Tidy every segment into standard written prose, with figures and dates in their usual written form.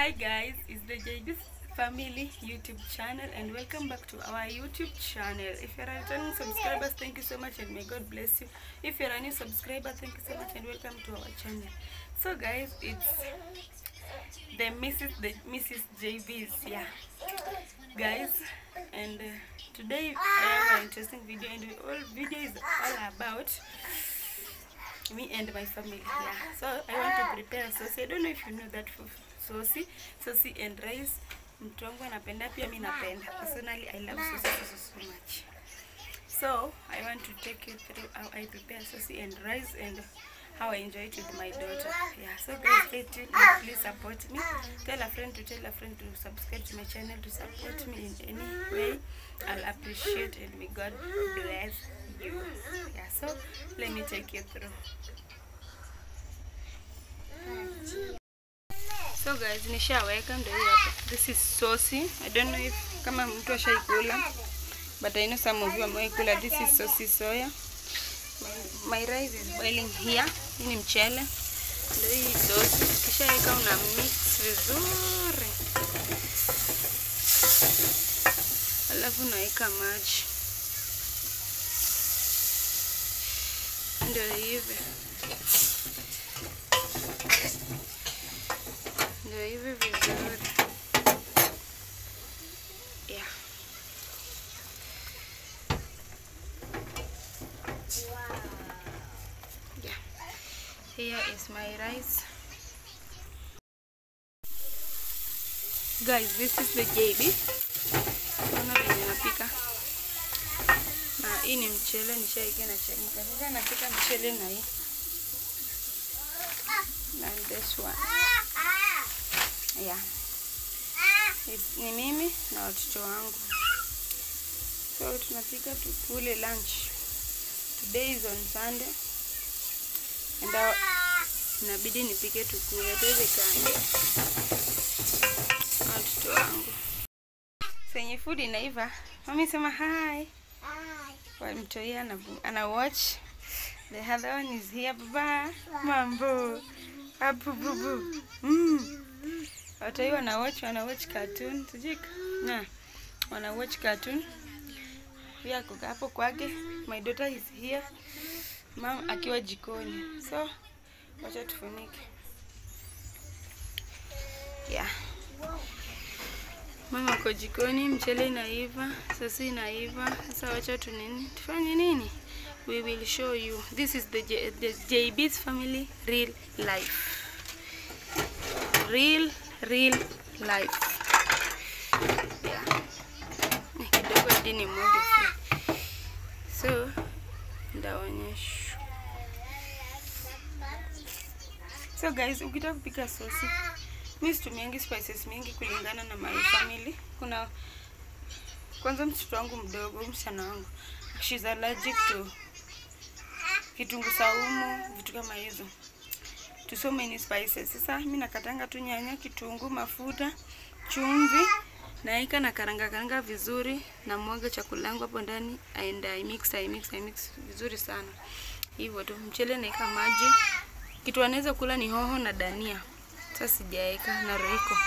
Hi guys, it's the JB's Family YouTube channel and welcome back to our YouTube channel. If you're a returning subscriber, thank you so much and may God bless you. If you're a new subscriber, thank you so much and welcome to our channel. So guys, it's the Mrs. JB's, yeah guys, and today I have an interesting video, and the whole video is all about me and my family. Yeah, so I want to prepare sauce. I don't know if you know that for sauce and rice. Mtu wangu anapenda, pia mimi napenda. Personally, I love sauce so much. So I want to take you through how I prepare sauce and rice and how I enjoy it with my daughter. Yeah, so guys, stay tuned and please support me. Tell a friend to subscribe to my channel, to support me in any way. I'll appreciate and may God bless you. Yeah, so let me take you through. So guys, nishaweka ndio hapa. This is sauce. I don't know if kama mtu ashaikula, but I know some of you ameikula. This is sauce soya. My rice is boiling here. Hii ni mchele. Ndio hii sauce. Kisha weka una mix vizuri. Alafu naweka maji. Ndio hivi. Ndio hivi vizuri. Yeah. Yeah. Here is my rice. Guys, this is the JB. Naona vile napika. Na hii ni mchele nishaika na chemka. Sasa napika mchele na hii. And this one. Yeah. Ni mimi na watoto wangu. So tunapika tukule lunch. Today is on Sunday. And inabidi nipike tukule tuweze kande. Watoto wangu. Senye food inaiva. Mami sema hi. Hi. Mtoi ana watch. The other one is here, baba. Mambo. Abu bubu. Watoi wana watch cartoon. Tujika. Na wana watch cartoon. Pia kuka hapo kwake. My daughter is here. Mom akiwa jikoni. So wacha tufunike. Yeah. Mama kwa jikoni, mchele inaiva, sasa inaiva. Sasa wacha tufanye nini? We will show you. This is the JB's Family real life. Real life. Yeah. Kidogo hadi ni mwage free. So ndaonyesha. So guys, ukitaka kupika sauce, mimi situmiangi spices mingi kulingana na my family. Kuna kwanza mtoto wangu mdogo, msichana wangu, she's allergic to kitunguu saumu, vitu kama hizo. To so many spices. Sasa mimi nakatanga tu nyanya, kitunguu, mafuta, chumvi, naika na karanga vizuri, na mwaga chakula yangu hapo ndani and I mix vizuri sana. Hivyo tu mchele naika maji. Kitu anaweza kula ni hoho na dania. Sasa sijaeka na roiko.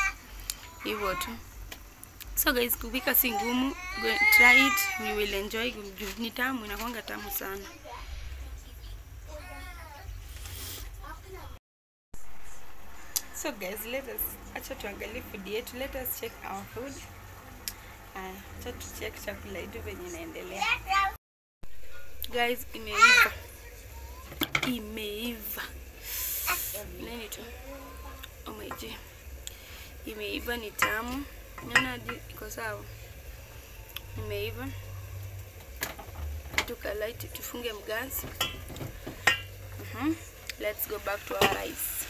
Hivyo tu. So guys, kupika si ngumu. Go try it. We will enjoy. Ni tamu, inakuanga tamu sana. So guys, acha tuangalie food yetu. Let us check our food. Acha tu check chakula yetu venye inaendelea. Guys, imeiva. Nini tu? Oh my god. Imeiva, ni tamu. Naona iko sawa. Imeiva. Tukalight, tufunge mgas. Let's go back to our rice.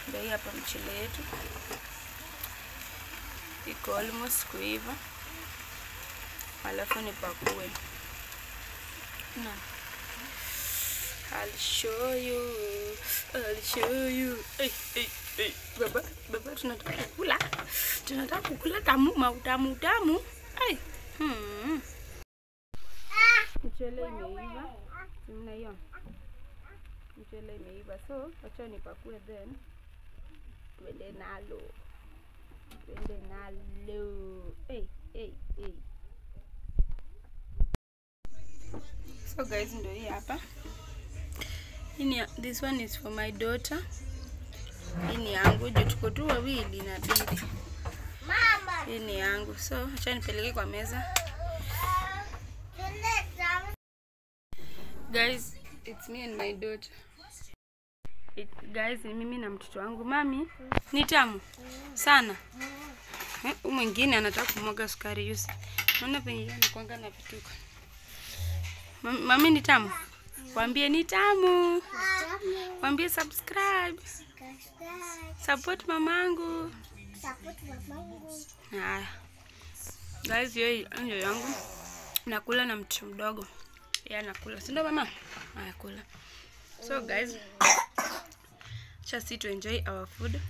Ndio hapa mchele yetu. Iko almost kuiva. Alafu nipakue. Na I'll show you. Hey. Baba tunataka kukula tamu. Hey. Mchele imeiva. Mna hiyo. Mchele imeiva. So, acha nipakue then. twende nalo. Hey. So guys, ndo hii hapa. This one is for my daughter. Hii ni yangu, juu tuko tu wawili na bibi. Mama. Hii ni yangu. So acha nipeleke kwa meza. Guys, it's me and my daughter. Guys, ni mimi na mtoto wangu. Mami, ni tamu sana. Mwingine anataka kumwaga sukari yusi. Naona penye anakuanga na vituko. Mami, ni tamu? Waambie ni tamu. Waambie subscribe. Support mamangu. Haya. Guys, yeye ndio yangu. Nakula na mtoto mdogo. Yeye anakula. Si ndio mama? Anakula. So guys, just to enjoy our food.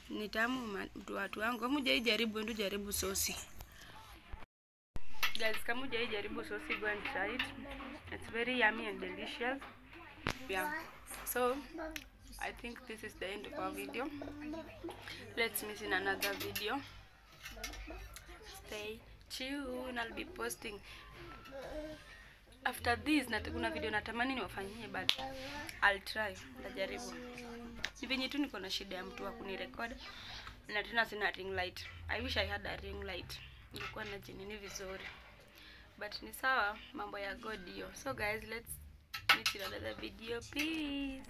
Ni tamu watu wangu. Kama hujajaribu ndio jaribu sosi. Guys, kama hujajaribu sosi, go and try it. It's very yummy and delicious. Yeah. So I think this is the end of our video. Let's meet in another video. Stay tuned. I'll be posting after this. Kuna video natamani niwafanyie, but I'll try. Najaribu. Ni venye tu niko na shida ya mtu wa kunirecord na tena sina ring light. I wish I had a ring light. Nilikuwa na jinini vizuri. But ni sawa, mambo ya God hiyo. So guys, let's meet in another video. Peace.